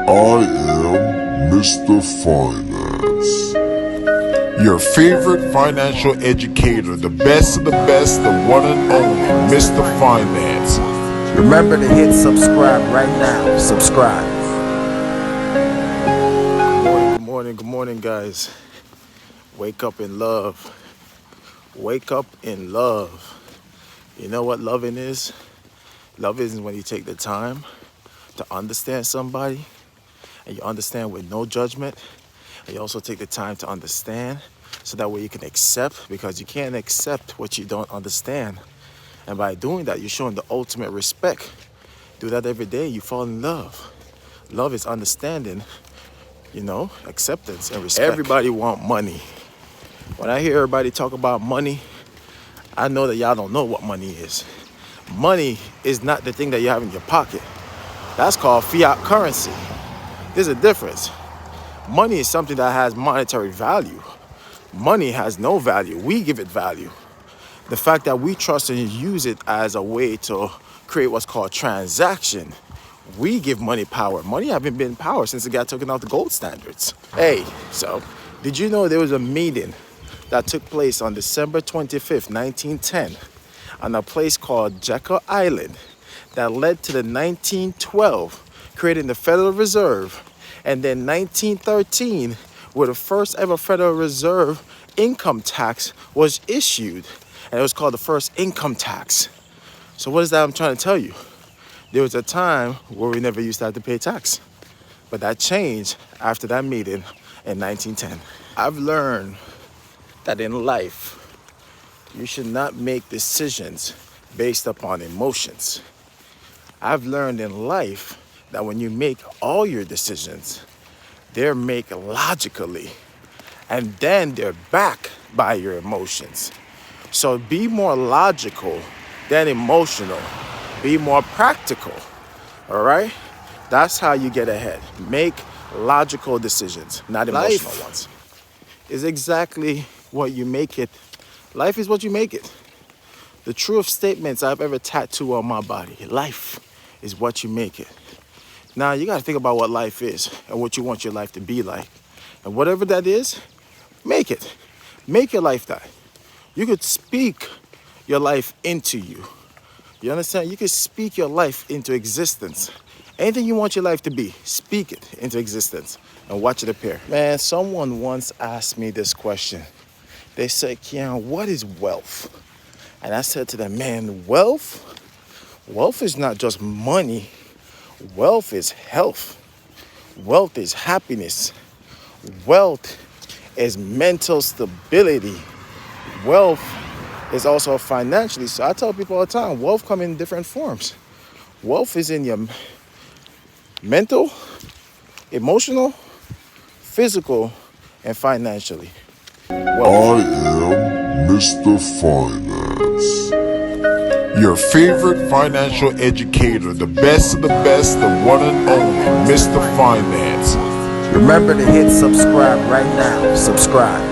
I am Mr. Finance. Your favorite financial educator, the best of the best, the one and only Mr. Finance. Remember to hit subscribe right now. Subscribe. Good morning, guys. Wake up in love. Wake up in love. You know what loving is? Love is when you take the time to understand somebody, and you understand with no judgment, and you also take the time to understand so that way you can accept, because you can't accept what you don't understand. And by doing that, you're showing the ultimate respect. Do that every day, you fall in love. Love is understanding, acceptance and respect. Everybody want money. When I hear everybody talk about money, I know that y'all don't know what money is. Money is not the thing that you have in your pocket. That's called fiat currency. There's a difference. Money is something that has monetary value. Money has no value. We give it value. The fact that we trust and use it as a way to create what's called transaction, we give money power. Money haven't been power since it got taken off the gold standards. Hey, so did you know there was a meeting that took place on December 25th, 1910, on a place called Jekyll Island, that led to the 1912 creating the Federal Reserve, and then 1913, where the first ever Federal Reserve income tax was issued, and it was called the first income tax. So what is that I'm trying to tell you? There was a time where we never used to have to pay tax, but that changed after that meeting in 1910. I've learned that in life, you should not make decisions based upon emotions. I've learned in life that when you make all your decisions, they're made logically, and then they're backed by your emotions. So be more logical than emotional. Be more practical, all right? That's how you get ahead. Make logical decisions, not emotional ones. Is exactly what you make it. Life is what you make it. The truest statements I've ever tattooed on my body. Life is what you make it. Now, you got to think about what life is and what you want your life to be like. And whatever that is, make it. Make your life that. You could speak your life into you. You understand? You could speak your life into existence. Anything you want your life to be, speak it into existence and watch it appear. Man, someone once asked me this question. They said, Keyon, what is wealth? And I said to them, man, wealth is not just money. Wealth is health. Wealth is happiness. Wealth is mental stability. Wealth is also financially. So I tell people all the time, wealth comes in different forms. Wealth is in your mental, emotional, physical, and financially. I am Mr. Finance. Your favorite financial educator, the best of the best, the one and only Mr. Finance. Remember to hit subscribe right now. Subscribe.